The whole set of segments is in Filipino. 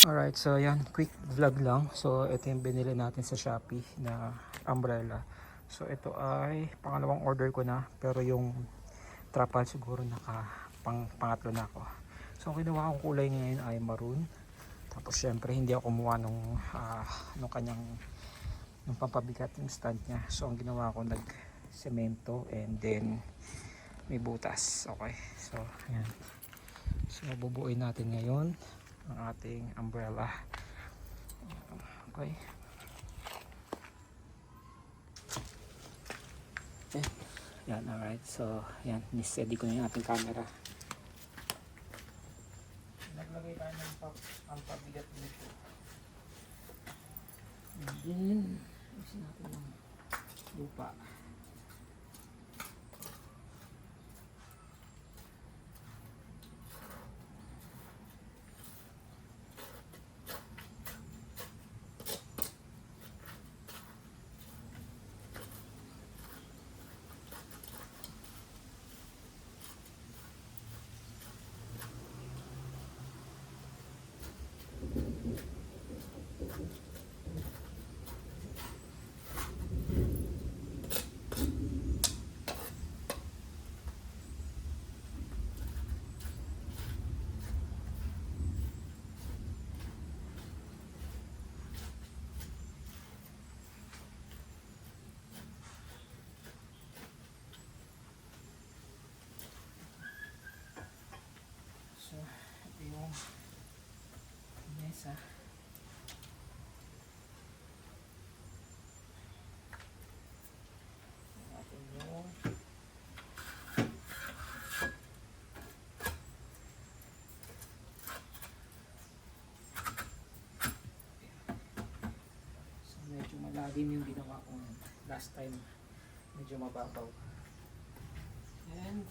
Alright, so yan, quick vlog lang. So ito yung binili natin sa Shopee na umbrella. So ito ay pangalawang order ko na, pero yung trapal siguro pangatlo na ako. So ang kinuha kong kulay ngayon ay maroon. Tapos syempre hindi ako kumuha nung kanyang nung pampabigat yung stand niya. So ang ginawa ko, nag semento and then may butas. Okay, so ayan. So bubuuin natin ngayon ang ating umbrella. Okay. Yan, alright. So, yan. Nisteady ko na yung ating camera. Naglagay tayo ng pampabigat dito. And then, usin natin ng lupa. So, ito yung mesa. Natin yung so medyo malalim yung ginawa ko last time. Medyo mababaw. And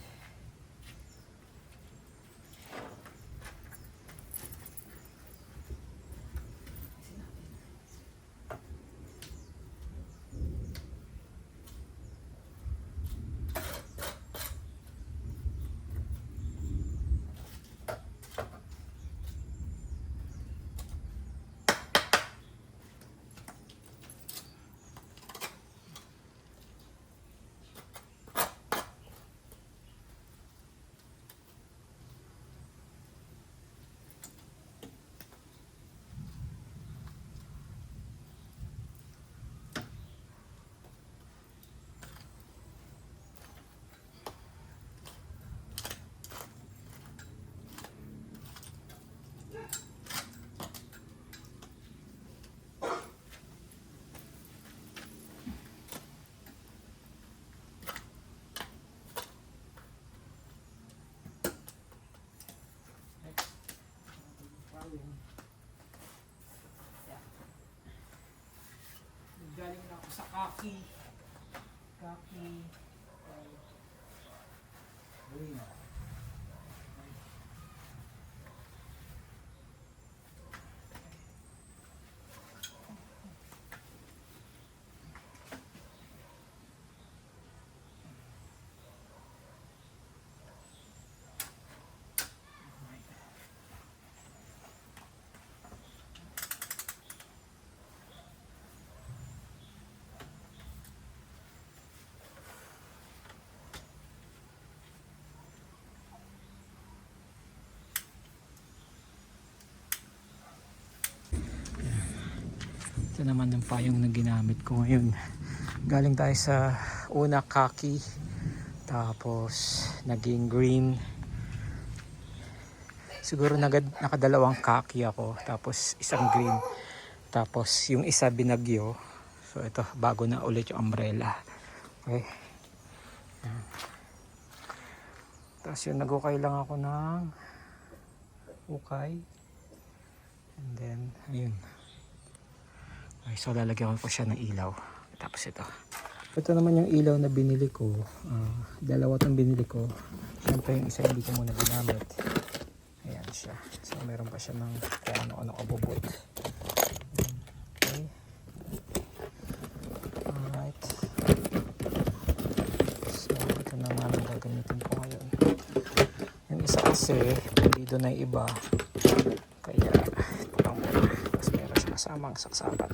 galing na ako sa kaki green. Ito naman yung payong na ginamit ko ngayon. Galing tayo sa una khaki, tapos naging green. Siguro nakadalawang khaki ako, tapos isang green, tapos yung isa binagyo. So ito, bago na ulit yung umbrella. Okay. Tapos yun, nag-ukay lang ako ng ukay. And then, ayun. Okay, so lalagyan ko siya ng ilaw. Tapos ito. Ito naman yung ilaw na binili ko. Dalawa itong binili ko. Siyempre yung isa hindi ko muna ginamit. Ayan siya. So meron pa siya ng kung ano-ano kabubot. Okay. Alright. So ito naman ang gagamitin ko ngayon. Yung isa kasi, hindi doon na iba. Kaya ito lang kasama ang saksakan.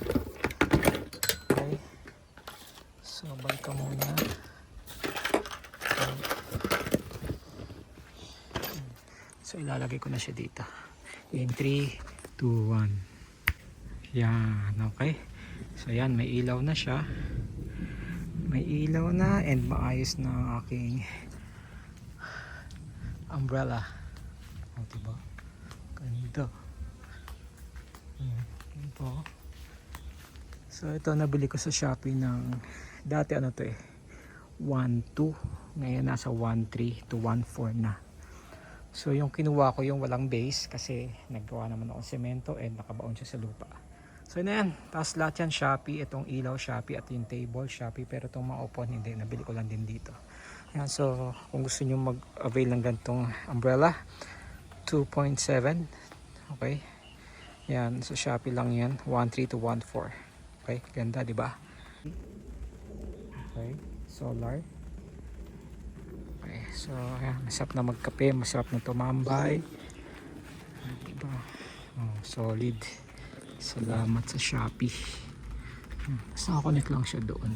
Okay. So, balik ka muna. So, ilalagay ko na siya dito. In 3, 2, 1. Yan, okay. So, yan, may ilaw na siya. May ilaw na and maayos na ang aking umbrella. O, diba? Ganito. Ito. So, ito nabili ko sa Shopee ng dati ano to 1.2. Ngayon nasa 1.3 to 1.4 na. So, yung kinuha ko yung walang base kasi naggawa naman ako ng semento and nakabaon siya sa lupa. So, na yan. Tapos lahat yan Shopee. Itong ilaw Shopee at yung table Shopee. Pero itong mga upon hindi. Nabili ko lang din dito. Yan. So, kung gusto nyo mag-avail ng ganitong umbrella, 2.7. Okay. Yan. So, Shopee lang yan. 1.3 to 1.4. Okay. Ganda, di ba? Okay. Solar. Okay. So, yan. Masarap na magkape. Masarap na tumambay. Diba? Oh, solid. Salamat sa Shopee. Basta connect lang siya doon.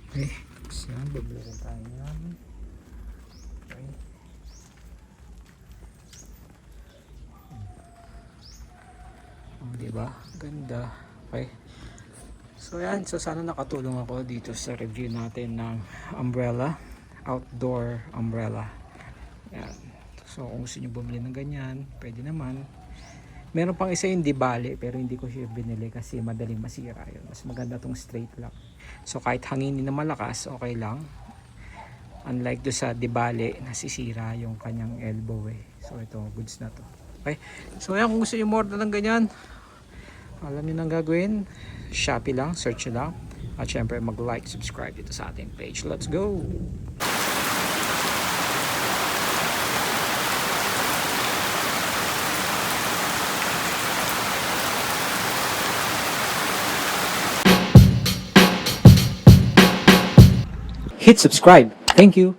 Okay. So yan, bibili rin tayo yan. Okay. Oh, diba? Ganda. Okay. So yan. So sana nakatulong ako dito sa review natin ng umbrella. Outdoor umbrella. Yan. So kung gusto nyo bumili ng ganyan, pwede naman. Meron pang isa yung di bali pero hindi ko siya binili kasi madaling masira yun. Mas maganda tong straight lang. So kahit hanginin na malakas, okay lang. Unlike do sa di bali, nasisira yung kanyang elbow eh. So ito, goods na to. Okay. So yan, kung gusto nyo more na ng ganyan, alam nyo nang gagawin. Shopee lang, search nyo lang. At syempre mag-like, subscribe dito sa ating page. Let's go! Hit subscribe. Thank you.